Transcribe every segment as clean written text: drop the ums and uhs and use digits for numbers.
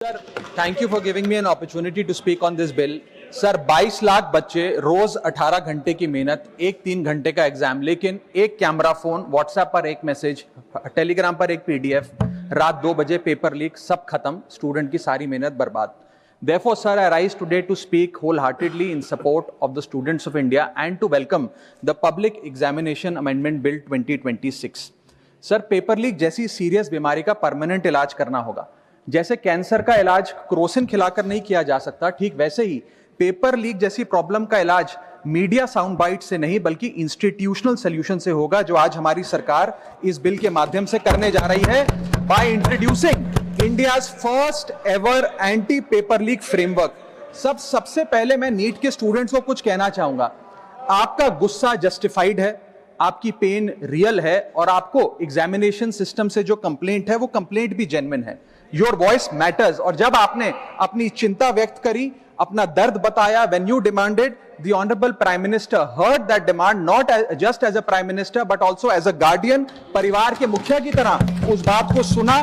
Sir, thank you for giving me an opportunity to speak on this bill. Sir 22 lakh बच्चे रोज 18 घंटे की मेहनत, एक 3 घंटे का एग्जाम, लेकिन एक कैमरा फोन, व्हाट्सएप पर एक मैसेज, टेलीग्राम पर एक पीडीएफ, रात 2 बजे पेपर लीक, सब खत्म, स्टूडेंट की सारी मेहनत बर्बाद. Therefore, sir, I rise today to speak wholeheartedly in support of the students of India and to welcome the Public Examination Amendment Bill 2026. Sir, paper leak जैसी सीरियस बीमारी का परमानेंट इलाज करना होगा. जैसे कैंसर का इलाज क्रोसिन खिलाकर नहीं किया जा सकता, ठीक वैसे ही पेपर लीक जैसी प्रॉब्लम का इलाज मीडिया साउंड बाइट से नहीं बल्कि इंस्टीट्यूशनल सॉल्यूशन से होगा, जो आज हमारी सरकार इस बिल के माध्यम से करने जा रही है by introducing India's first ever anti paper leak framework. सबसे पहले मैं नीट के स्टूडेंट्स को कुछ कहना चाहूंगा. आपका गुस्सा जस्टिफाइड है, आपकी पेन रियल है और आपको एग्जामिनेशन सिस्टम से जो कंप्लेंट है वो कंप्लेंट भी जेन्युइन है. Your voice matters. और जब आपने अपनी चिंता व्यक्त करी, अपना दर्द बताया, when you demanded, the honorable prime minister heard that demand, not just as a prime minister but also as a guardian, परिवार के मुखिया की तरह उस बात को सुना.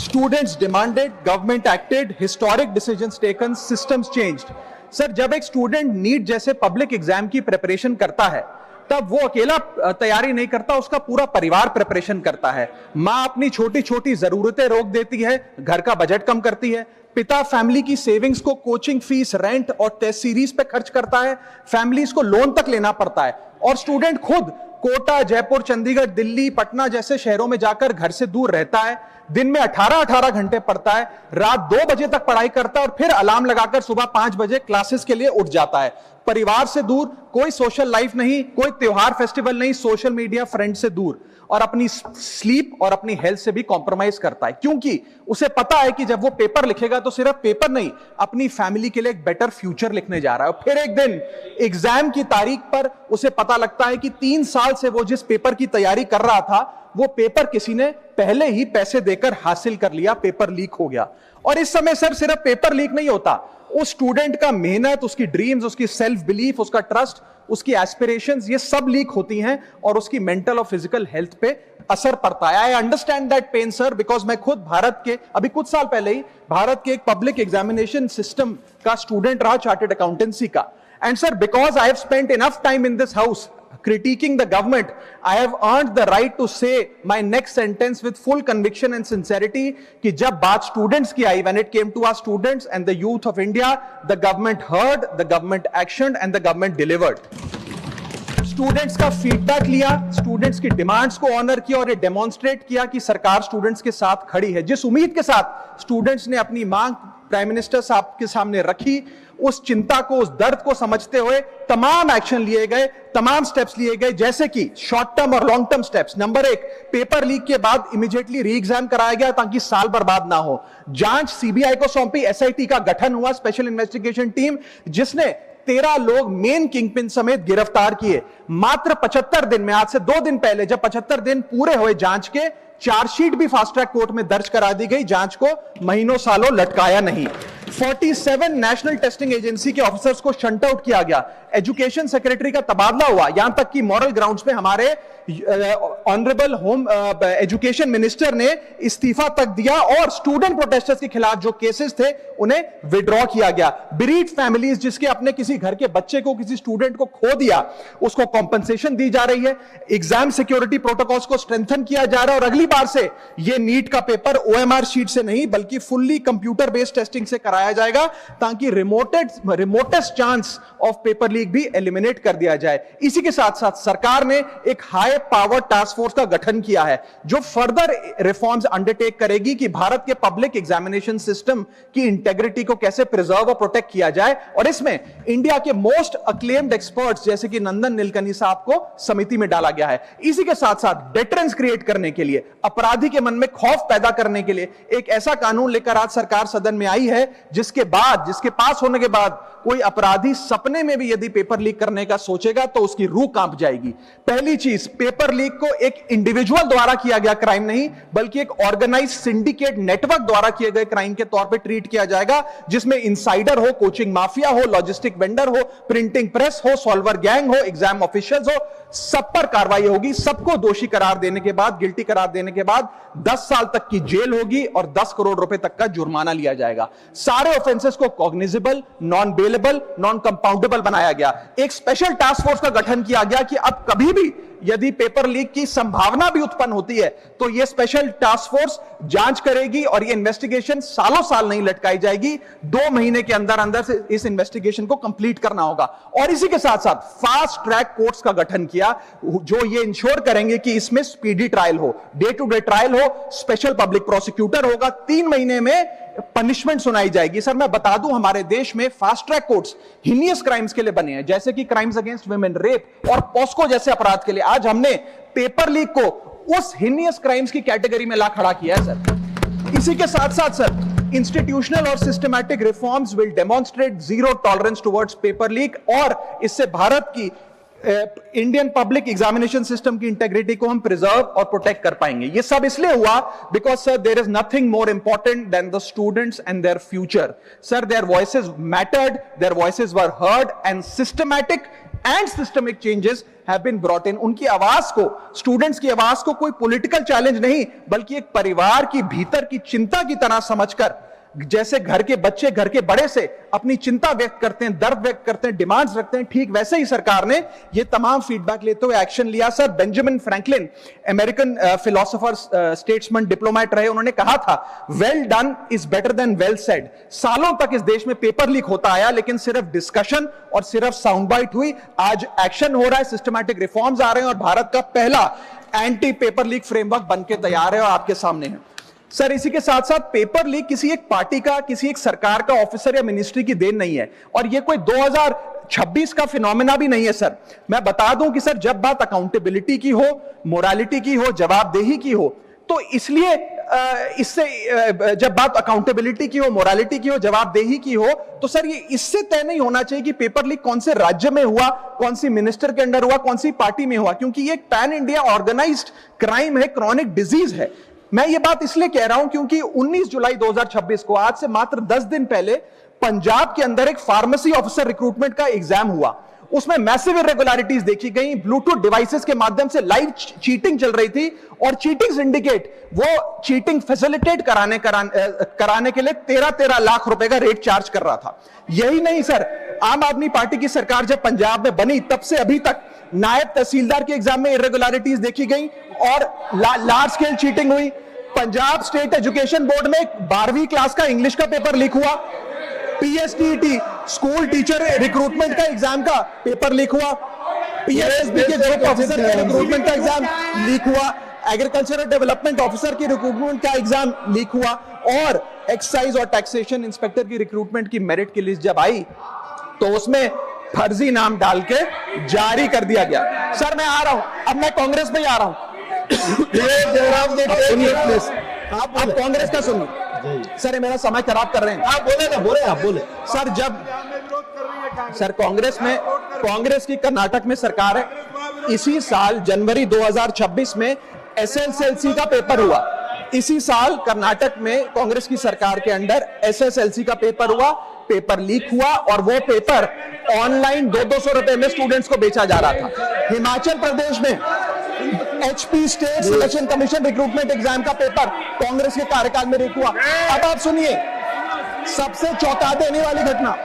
Students demanded, government acted, historic decisions taken, systems changed. Sir, जब एक स्टूडेंट नीट जैसे पब्लिक एग्जाम की प्रिपरेशन करता है तब वो अकेला तैयारी नहीं करता, उसका पूरा परिवार प्रिपरेशन करता है. माँ अपनी छोटी छोटी जरूरतें रोक देती है, घर का बजट कम करती है. पिता फैमिली की सेविंग्स को कोचिंग फीस, रेंट और टेस्ट सीरीज पे खर्च करता है. फैमिलीज को लोन तक लेना पड़ता है. और स्टूडेंट खुद कोटा, जयपुर, चंडीगढ़, दिल्ली, पटना जैसे शहरों में जाकर घर से दूर रहता है. दिन में 18 घंटे पढ़ता है, रात 2 बजे तक पढ़ाई करता है और फिर अलार्म लगाकर सुबह 5 बजे क्लासेस के लिए उठ जाता है. परिवार से दूर, कोई सोशल लाइफ नहीं, कोई त्योहार फेस्टिवल नहीं, सोशल मीडिया, फ्रेंड से दूर, और अपनी स्लीप और अपनी हेल्थ से भी कॉम्प्रोमाइज करता है, क्योंकि उसे पता है कि जब वो पेपर लिखेगा तो सिर्फ पेपर नहीं, अपनी फैमिली के लिए एक बेटर फ्यूचर लिखने जा रहा है. और फिर एक दिन एग्जाम की तारीख पर उसे पता लगता है कि 3 साल से वो जिस पेपर की तैयारी कर रहा था वो पेपर किसी ने पहले ही पैसे देकर हासिल कर लिया, पेपर लीक हो गया. और इस समय सर सिर्फ पेपर लीक नहीं होता, उस स्टूडेंट का मेहनत, उसकी ड्रीम्स, उसकी सेल्फ बिलीफ, उसका ट्रस्ट, उसकी एस्पिरेशंस, ये सब लीक होती हैं और उसकी मेंटल और फिजिकल हेल्थ पे असर पड़ता है. I understand that pain sir, because मैं खुद भारत के अभी कुछ साल पहले ही भारत के एक पब्लिक एग्जामिनेशन सिस्टम का स्टूडेंट रहा, चार्टर्ड अकाउंटेंसी का. And sir, because I have spent enough time in this house critiquing the government, I have earned the right to say my next sentence with full conviction and sincerity कि जब बात students की आई, when it came to our students and the youth of India, the government heard, the government actioned and the government delivered. Students का feedback लिया, students की demands को honour किया और ये डेमोन्स्ट्रेट किया कि सरकार स्टूडेंट्स के साथ खड़ी है. जिस उम्मीद के साथ स्टूडेंट्स ने अपनी मांग प्राइम मिनिस्टर साहब के सामने रखी, उस चिंता को, उस दर्द को समझते हुए तमाम एक्शन लिए गए, तमाम स्टेप्स लिए गए, जैसे कि शॉर्ट टर्म और long term steps. Number 1, paper leak के बाद इमीडिएटली री एग्जाम कराया गया ताकि साल बर्बाद ना हो. जांच सीबीआई को सौंपी, एसआईटी का गठन हुआ, स्पेशल इन्वेस्टिगेशन टीम, जिसने 13 लोग मेन किंगपिन समेत गिरफ्तार किए. मात्र 75 दिन में, आज से 2 दिन पहले जब 75 दिन पूरे हुए जांच के, चार्जशीट भी फास्ट ट्रैक कोर्ट में दर्ज करा दी गई. जांच को महीनों सालों लटकाया नहीं. 47 नेशनल टेस्टिंग एजेंसी के ऑफिसर्स को शंट आउट किया गया. एजुकेशन सेक्रेटरी का तबादला हुआ, यहां तक कि मॉरल ग्राउंड्स पे हमारे ऑनरेबल होम एजुकेशन मिनिस्टर ने इस्तीफा तक दिया और स्टूडेंट प्रोटेस्टर्स के खिलाफ जो केसेस थे उन्हें विड्रॉ किया गया. बीरीड फैमिलीज जिसके अपने किसी घर के बच्चे को, किसी स्टूडेंट को खो दिया, उसको कॉम्पनसेशन दी जा रही है. एग्जाम सिक्योरिटी प्रोटोकॉल्स को स्ट्रेंथन किया जा रहा है और अगली बार से यह नीट का पेपर ओएमआर शीट से नहीं बल्कि फुल्ली कंप्यूटर बेस्ड टेस्टिंग से कराया जाएगा ताकि remotest chance of paper leak भी एलिमिनेट कर दिया जाए. इसी के साथ साथ सरकार ने एक हाई पावर टास्क फोर्स का गठन किया है जो फर्दर रिफॉर्म्स अंडरटेक करेगी कि भारत के पब्लिक एग्जामिनेशन सिस्टम की इंटेग्रिटी को कैसे प्रिजर्व और प्रोटेक्ट किया जाए. और इसमें इंडिया के मोस्ट अक्लेम्ड एक्सपर्ट्स जैसे कि नंदन नीलकनी साहब को समिति में डाला गया है. इसी के साथ साथ डेटरेंस क्रिएट करने के लिए, अपराधी के मन में खौफ पैदा करने के लिए एक ऐसा कानून लेकर आज सरकार सदन में आई है जिसके पास होने के बाद कोई अपराधी सपने में भी यदि पेपर लीक करने का सोचेगा तो उसकी रूह कांप जाएगी। पहली चीज, पेपर लीक को एक इंडिविजुअल द्वारा किया गया क्राइम नहीं, बल्कि एक ऑर्गेनाइज सिंडिकेट नेटवर्क द्वारा किए गए क्राइम के तौर पे ट्रीट किया जाएगा, जिसमें इनसाइडर हो, कोचिंग माफिया हो, लॉजिस्टिक वेंडर हो, प्रिंटिंग प्रेस हो, सॉल्वर गैंग हो, एग्जाम ऑफिशियल्स हो, सब पर कार्रवाई होगी। सबको दोषी करार देने के बाद, गिल्टी करार देने के बाद 10 साल तक की जेल होगी और 10 करोड़ रुपए तक का जुर्माना लिया जाएगा। सारे ऑफेंसेस को cognizable, non bailable, non compoundable बनाया गया। एक स्पेशल टास्क फोर्स का गठन किया गया कि अब कभी भी यदि पेपर लीक की संभावना भी उत्पन्न होती है तो यह स्पेशल टास्क फोर्स जांच करेगी और यह इन्वेस्टिगेशन सालों साल नहीं लटकाई जाएगी। 2 महीने के अंदर अंदर से इस इन्वेस्टिगेशन को कंप्लीट करना होगा। और इसी के साथ साथ फास्ट ट्रैक कोर्ट्स का गठन किया, जो ये इंश्योर करेंगे कि इसमें स्पीडी ट्रायल हो, डे टू डे ट्रायल हो, स्पेशल पब्लिक प्रोसिक्यूटर होगा, 3 महीने में पनिशमेंट सुनाई जाएगी। सर मैं बता दूं, हमारे देश में fast track courts heinous crimes के लिए बने हैं, जैसे कि क्राइम्स अगेंस्ट वुमेन, रेप और पॉस्को जैसे अपराध के लिए। आज हमने पेपर लीक को उस हीनियस क्राइम्स की कैटेगरी में ला खड़ा किया है सर। इसी के साथ साथ सर, इंस्टीट्यूशनल और systematic reforms will demonstrate zero tolerance towards paper leak, और इससे भारत की इंडियन पब्लिक एग्जामिनेशन सिस्टम की इंटेग्रिटी को हम प्रिजर्व और प्रोटेक्ट कर पाएंगे। ये सब इसलिए हुआ because sir there is nothing more important than the students and their future. Sir their voices mattered, their voices were heard and systematic and systemic changes have been brought in. उनकी आवाज को, students की आवाज को कोई political challenge नहीं, बल्कि एक परिवार की भीतर की चिंता की तरह समझकर, जैसे घर के बच्चे घर के बड़े से अपनी चिंता व्यक्त करते हैं, दर्द व्यक्त करते हैं, डिमांड्स रखते हैं, ठीक वैसे ही सरकार ने ये तमाम फीडबैक लेते हुए एक्शन लिया। Sir Benjamin Franklin, American philosopher, statesman, diplomat रहे, उन्होंने कहा था well done is better than well said. सालों तक इस देश में पेपर लीक होता आया, लेकिन सिर्फ डिस्कशन और सिर्फ साउंड बाइट हुई। आज एक्शन हो रहा है, सिस्टमैटिक रिफॉर्म्स आ रहे हैं और भारत का पहला एंटी पेपर लीक फ्रेमवर्क बनके तैयार है और आपके सामने है। सर इसी के साथ साथ पेपर लीक किसी एक पार्टी का, किसी एक सरकार का ऑफिसर या मिनिस्ट्री की देन नहीं है, और ये कोई 2026 का फिनोमेना भी नहीं है। सर मैं बता दूं कि सर जब बात अकाउंटेबिलिटी की हो, मोरालिटी की हो, जवाबदेही की हो, तो इसलिए इससे जब बात अकाउंटेबिलिटी की हो, मोरालिटी की हो, जवाबदेही की हो, तो सर ये इससे तय नहीं होना चाहिए कि पेपर लीक कौन से राज्य में हुआ, कौन सी मिनिस्टर के अंडर हुआ, कौन सी पार्टी में हुआ, क्योंकि ये एक पैन इंडिया ऑर्गेनाइज्ड क्राइम है, क्रॉनिक डिजीज है। मैं ये बात इसलिए कह रहा हूं क्योंकि 19 जुलाई 2026 को, आज से मात्र 10 दिन पहले, पंजाब के अंदर एक फार्मेसी ऑफिसर रिक्रूटमेंट का एग्जाम हुआ। उसमें मैसिव इरेगुलरिटीज देखी गई, ब्लूटूथ डिवाइसेस के माध्यम से लाइव चीटिंग चल रही थी, और चीटिंग सिंडिकेट वो चीटिंग फैसिलिटेट कराने के लिए 13-13 लाख रुपए का रेट चार्ज कर रहा था। यही नहीं सर, आम आदमी पार्टी की सरकार जब पंजाब में बनी तब से अभी तक नायब तहसीलदार के एग्जाम में इरेगुलरिटीज देखी गई और लार्ज स्केल चीटिंग हुई। पंजाब स्टेट एजुकेशन बोर्ड में 12वीं क्लास का इंग्लिश का पेपर लीक हुआ, पीएसटीटी स्कूल टीचर रिक्रूटमेंट का एग्जाम का पेपर लीक हुआ, पीएसएसबी के ग्रुप ऑफिसर का रिक्रूटमेंट का एग्जाम लीक हुआ, एग्रीकल्चरल डेवलपमेंट ऑफिसर की रिक्रूटमेंट का एग्जाम लीक हुआ, और एक्साइज और टैक्सेशन इंस्पेक्टर की रिक्रूटमेंट की मेरिट की लिस्ट जब आई तो उसमें फर्जी नाम डाल के जारी कर दिया गया। सर मैं आ रहा हूं, अब मैं कांग्रेस में आ रहा हूं। आप कांग्रेस का सुनिए सर, ये मेरा समय खराब कर रहे हैं। आप बोले ना, बोले आप बोले। सर जब सर कांग्रेस की कर्नाटक में सरकार है, इसी साल जनवरी 2026 में एसएसएलसी का पेपर हुआ। इसी साल कर्नाटक में कांग्रेस की सरकार के अंडर एसएसएलसी का पेपर हुआ, पेपर लीक हुआ, और वो पेपर ऑनलाइन 200 रुपए में स्टूडेंट्स को बेचा जा रहा था। हिमाचल प्रदेश में HP state selection commission recruitment exam का पेपर कांग्रेस के कार्यकाल में लीक हुआ। अब आप सुनिए सबसे चौंका देने वाली घटना।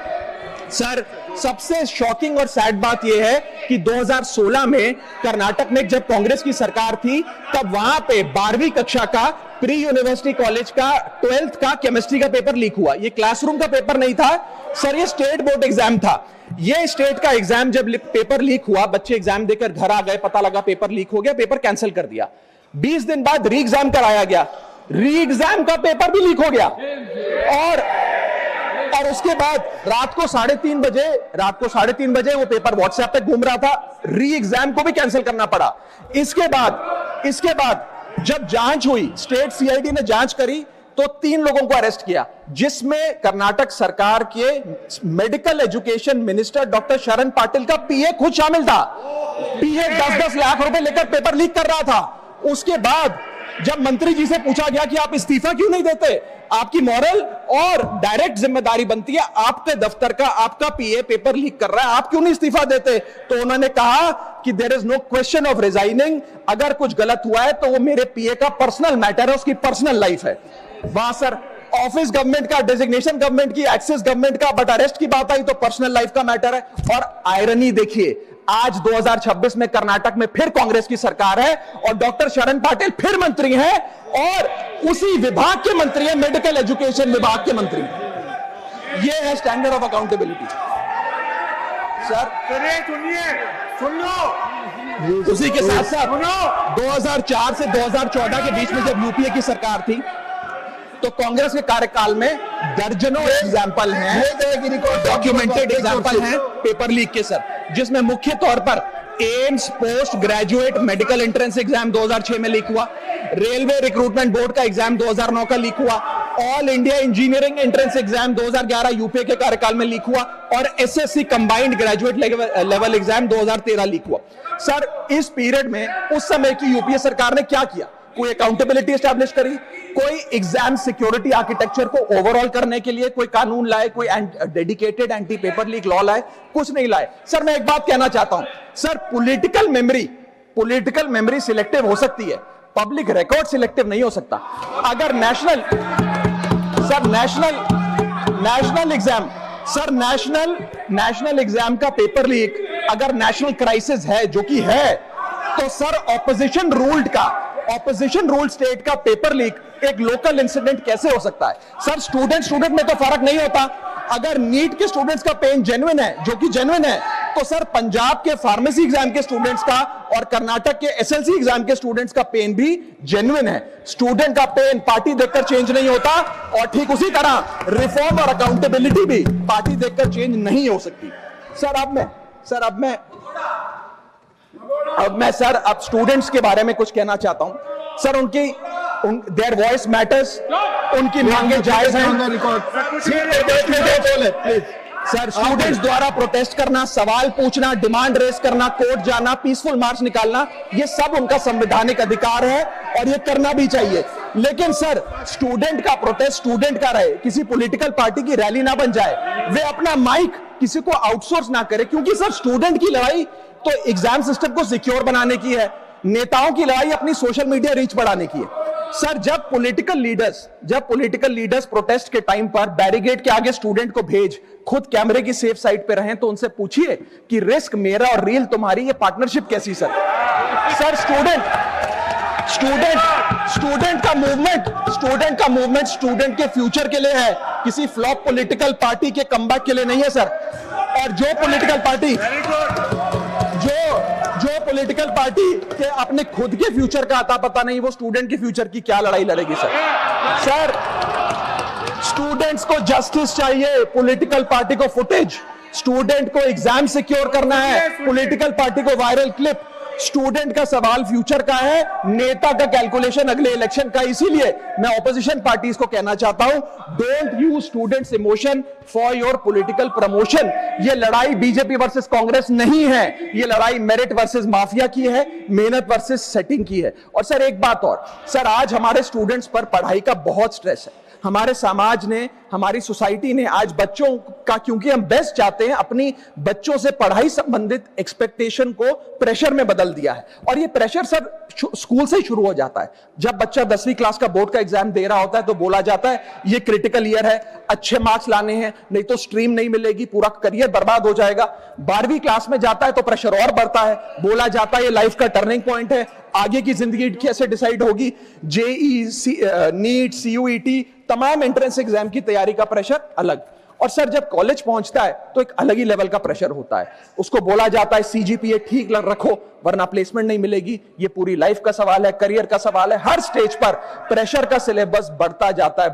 सर सबसे शॉकिंग और सैड बात यह है कि 2016 में कर्नाटक में जब कांग्रेस की सरकार थी तब वहां पे 12वीं कक्षा का प्री यूनिवर्सिटी कॉलेज का 12th का केमिस्ट्री का पेपर लीक हुआ। ये क्लासरूम का पेपर नहीं था सर, ये स्टेट बोर्ड एग्जाम था। ये स्टेट का एग्जाम जब पेपर लीक हुआ, बच्चे एग्जाम देकर घर आ गए, पता लगा पेपर लीक हो गया, पेपर कैंसिल कर दिया। 20 दिन बाद री एग्जाम कराया गया, री एग्जाम का पेपर भी लीक हो गया, और उसके बाद रात को 3:30 बजे वो पेपर व्हाट्सएप पे घूम रहा था, री एग्जाम को भी कैंसिल करना पड़ा। इसके बाद जब जांच हुई, स्टेट सीआईडी ने जांच करी, तो 3 लोगों को अरेस्ट किया, जिसमें कर्नाटक सरकार के मेडिकल एजुकेशन मिनिस्टर डॉक्टर शरण पाटिल का पीए खुद शामिल था। पीए 10-10 लाख रुपए लेकर पेपर लीक कर रहा था। उसके बाद जब मंत्री जी से पूछा गया कि आप इस्तीफा क्यों नहीं देते, आपकी मॉरल और डायरेक्ट जिम्मेदारी बनती है, आपके दफ्तर का आपका पीए पेपर लीक कर रहा है, आप क्यों नहीं इस्तीफा देते? तो उन्होंने कहा कि there is no question of resigning, अगर कुछ गलत हुआ है तो वो मेरे पीए का पर्सनल मैटर है, उसकी पर्सनल लाइफ है। वहां सर ऑफिस गवर्नमेंट का, डेजिग्नेशन गवर्नमेंट की, एक्सेस गवर्नमेंट का, बट अरेस्ट की बात आई तो पर्सनल लाइफ का मैटर है। और आयरनी देखिए, आज 2026 में कर्नाटक में फिर कांग्रेस की सरकार है और डॉक्टर शरण पाटिल फिर मंत्री हैं और उसी विभाग के मंत्री हैं, मेडिकल एजुकेशन विभाग के मंत्री। ये है स्टैंडर्ड ऑफ अकाउंटेबिलिटी। सर सुन लो, उसी के साथ साथ 2004 से 2014 के बीच में जब यूपीए की सरकार थी तो कांग्रेस के कार्यकाल में दर्जनों एग्जाम्पल हैं, डॉक्यूमेंटेड एग्जाम्पल हैं पेपर लीक के सर, जिसमें मुख्य तौर पर AIIMS post graduate medical entrance exam 2006 में लीक हुआ, रेलवे रिक्रूटमेंट बोर्ड का एग्जाम 2009 का लीक हुआ, all India engineering entrance exam 2011 UPA के कार्यकाल में लीक हुआ और SSC combined graduate level exam 2013 leak हुआ। सर इस पीरियड में उस समय की यूपीए सरकार ने क्या किया? कोई अकाउंटेबिलिटी एस्टैब्लिश करी, कोई एग्जाम सिक्योरिटी आर्किटेक्चर को ओवरऑल करने के लिए कोई कानून लाए, कोई dedicated anti paper leak law लाए? कुछ नहीं लाए। सर मैं एक बात कहना चाहता हूं, सर पॉलिटिकल मेमोरी सिलेक्टिव हो सकती है, पब्लिक रिकॉर्ड सिलेक्टिव नहीं हो सकता। अगर नेशनल एग्जाम का पेपर लीक अगर नेशनल क्राइसिस है, जो कि है, तो सर ऑपोजिशन रूल्ड स्टेट का पेपर लीक एक लोकल इंसिडेंट कैसे हो सकता है? सर स्टूडेंट में तो फर्क नहीं होता। अगर नीट के स्टूडेंट्स का पेन जेन्युइन है, जो कि जेन्युइन है, तो सर पंजाब के फार्मेसी एग्जाम के स्टूडेंट्स का और कर्नाटक के एसएलसी एग्जाम के स्टूडेंट्स का पेन भी जेन्युइन है। स्टूडेंट का पेन पार्टी देखकर चेंज नहीं होता और ठीक उसी तरह रिफॉर्म और अकाउंटेबिलिटी भी पार्टी देखकर चेंज नहीं हो सकती। अब स्टूडेंट्स के बारे में कुछ कहना चाहता हूं। सर देयर वॉइस मैटर्स, उनकी मांगे जायज हैं। सर स्टूडेंट्स द्वारा प्रोटेस्ट करना, सवाल पूछना, डिमांड रेस करना, कोर्ट जाना, पीसफुल मार्च निकालना, ये सब उनका संवैधानिक अधिकार है और ये करना भी चाहिए। लेकिन सर स्टूडेंट का प्रोटेस्ट स्टूडेंट का रहे, किसी पॉलिटिकल पार्टी की रैली ना बन जाए। वे अपना माइक किसी को आउटसोर्स ना करे, क्योंकि सर स्टूडेंट की लड़ाई तो एग्जाम सिस्टम को सिक्योर बनाने की है, नेताओं की लड़ाई अपनी सोशल मीडिया रीच बढ़ाने की है। सर जब पॉलिटिकल लीडर्स प्रोटेस्ट के टाइम पर बैरिकेड के आगे स्टूडेंट को भेज खुद कैमरे की सेफ साइड पे रहें, तो उनसे पूछिए कि रिस्क मेरा और रील तुम्हारी, ये पार्टनरशिप कैसी? सर स्टूडेंट का मूवमेंट स्टूडेंट के फ्यूचर के लिए है, किसी फ्लॉप पॉलिटिकल पार्टी के कमबैक के लिए नहीं है सर। और जो पॉलिटिकल पार्टी के अपने खुद के फ्यूचर का आता पता नहीं, वो स्टूडेंट के फ्यूचर की क्या लड़ाई लड़ेगी? सर स्टूडेंट्स को जस्टिस चाहिए, पॉलिटिकल पार्टी को फुटेज। स्टूडेंट को एग्जाम सिक्योर करना है, पॉलिटिकल पार्टी को वायरल क्लिप। स्टूडेंट का सवाल फ्यूचर का है, नेता का कैलकुलेशन अगले इलेक्शन का। इसीलिए मैं ऑपोजिशन पार्टीज को कहना चाहता हूं, don't use students emotion for your political promotion. ये लड़ाई बीजेपी वर्सेस कांग्रेस नहीं है, ये लड़ाई मेरिट वर्सेस माफिया की है, मेहनत वर्सेस सेटिंग की है। और सर एक बात और, सर आज हमारे स्टूडेंट्स पर पढ़ाई का बहुत स्ट्रेस है। हमारे समाज ने, हमारी सोसाइटी ने आज बच्चों का, क्योंकि हम बेस्ट चाहते हैं, अपनी बच्चों से पढ़ाई संबंधित एक्सपेक्टेशन को प्रेशर में बदल दिया है। और ये प्रेशर सर स्कूल से ही शुरू हो जाता है। जब बच्चा 10वीं क्लास का बोर्ड का एग्जाम दे रहा होता है तो बोला जाता है ये क्रिटिकल ईयर है, अच्छे मार्क्स लाने हैं, नहीं तो स्ट्रीम नहीं मिलेगी, पूरा करियर बर्बाद हो जाएगा। 12वीं क्लास में जाता है तो प्रेशर और बढ़ता है, बोला जाता है ये लाइफ का टर्निंग पॉइंट है, आगे की जिंदगी कैसे डिसाइड होगी। जेई, नीट, सीयूईटी, तमाम एंट्रेंस एग्जाम की तैयारी का प्रेशर अलग। और सर जब कॉलेज पहुंचता है तो एक अलग ही लेवल का प्रेशर होता है। उसको बोला जाता है सीजीपीए ठीक रखो वरना प्लेसमेंट नहीं मिलेगी। ये पूरी लाइफ का सवाल है, करियर का सवाल है। हर स्टेज पर प्रेशर का सिलेबस बढ़ता जाता है।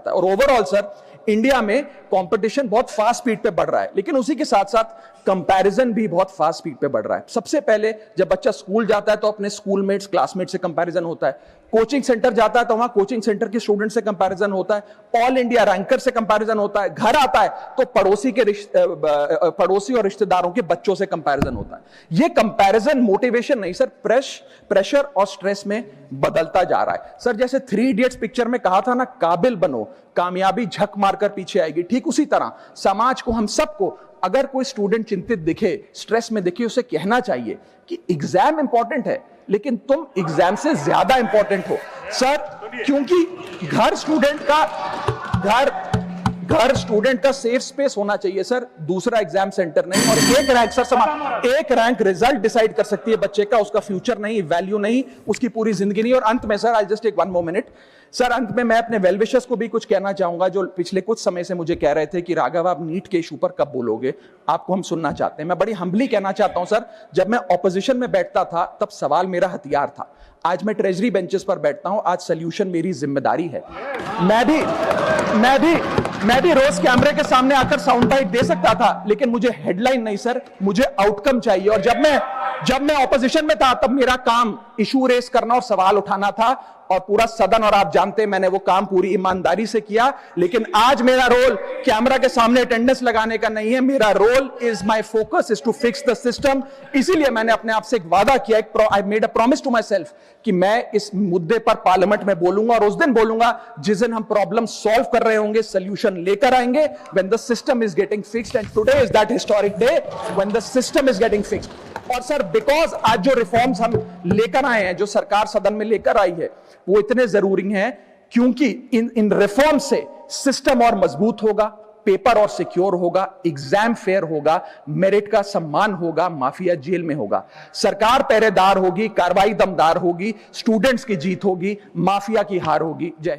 और ओवरऑल सर इंडिया में कंपटीशन बहुत फास्ट स्पीड पे बढ़ रहा है, लेकिन उसी के साथ साथ कंपैरिजन भी बहुत फास्ट स्पीड पे बढ़ रहा है। सबसे पहले जब बच्चा स्कूल जाता है तो अपने स्कूलमेट्स, क्लासमेट्स से कंपैरिजन होता है, कोचिंग सेंटर जाता है तो वहां कोचिंग सेंटर के स्टूडेंट से कंपैरिजन होता है, ऑल इंडिया रैंकर से कंपैरिजन होता है, घर आता है तो पड़ोसी और रिश्तेदारों के बच्चों से कंपैरिजन होता है। ये कंपैरिजन मोटिवेशन नहीं सर, प्रेशर और स्ट्रेस में बदलता जा रहा है। सर जैसे 3 इडियट्स पिक्चर में कहा था ना, काबिल बनो, कामयाबी झक मारकर पीछे आएगी, ठीक उसी तरह समाज को, हम सबको, अगर कोई स्टूडेंट चिंतित दिखे, स्ट्रेस में दिखे, उसे कहना चाहिए कि एग्जाम इंपॉर्टेंट है लेकिन तुम एग्जाम से ज्यादा इंपॉर्टेंट हो सर, क्योंकि घर स्टूडेंट का सेफ स्पेस होना चाहिए सर, दूसरा एग्जाम सेंटर नहीं। और एक रैंक रिजल्ट डिसाइड कर सकती है बच्चे का, उसका फ्यूचर नहीं, वैल्यू नहीं, उसकी पूरी जिंदगी नहीं। और अंत में sir, I just take 1 more minute sir, अंत में मैं अपने वेल विशर्स को भी कुछ कहना चाहूंगा, जो पिछले कुछ समय से मुझे कह रहे थे कि राघव आप नीट के इशू पर कब बोलोगे, आपको हम सुनना चाहते हैं। मैं बड़ी हम्बली कहना चाहता हूं सर, जब मैं ऑपोजिशन में बैठता था तब सवाल मेरा हथियार था, आज मैं ट्रेजरी बेंचेस पर बैठता हूं, आज सोल्यूशन मेरी जिम्मेदारी है। मैं भी रोज कैमरे के सामने आकर साउंड बाइट दे सकता था, लेकिन मुझे हेडलाइन नहीं सर, मुझे आउटकम चाहिए। और जब मैं ऑपोजिशन में था तब मेरा काम इशू रेस करना और सवाल उठाना था, और पूरा सदन और आप जानते हैं मैंने वो काम पूरी ईमानदारी से किया। लेकिन आज मेरा रोल कैमरा के सामने अटेंडेंस लगाने का नहीं है, मेरा role is my focus is to fix the system. इसीलिए मैंने अपने आप से एक वादा किया, I made a promise to myself कि मैं इस मुद्दे पर पार्लियामेंट में बोलूंगा, और उस दिन बोलूंगा जिस दिन हम प्रॉब्लम सॉल्व कर रहे होंगे, सोल्यूशन लेकर आएंगे, when the system is getting fixed. And today is that historic day when the system is getting fixed. और सर बिकॉज आज जो रिफॉर्म्स हम लेकर आए हैं, जो सरकार सदन में लेकर आई है, वो इतने जरूरी हैं क्योंकि इन रिफॉर्म से सिस्टम और मजबूत होगा, पेपर और सिक्योर होगा, एग्जाम फेयर होगा, मेरिट का सम्मान होगा, माफिया जेल में होगा, सरकार पहरेदार होगी, कार्रवाई दमदार होगी, स्टूडेंट्स की जीत होगी, माफिया की हार होगी। जय हिंद।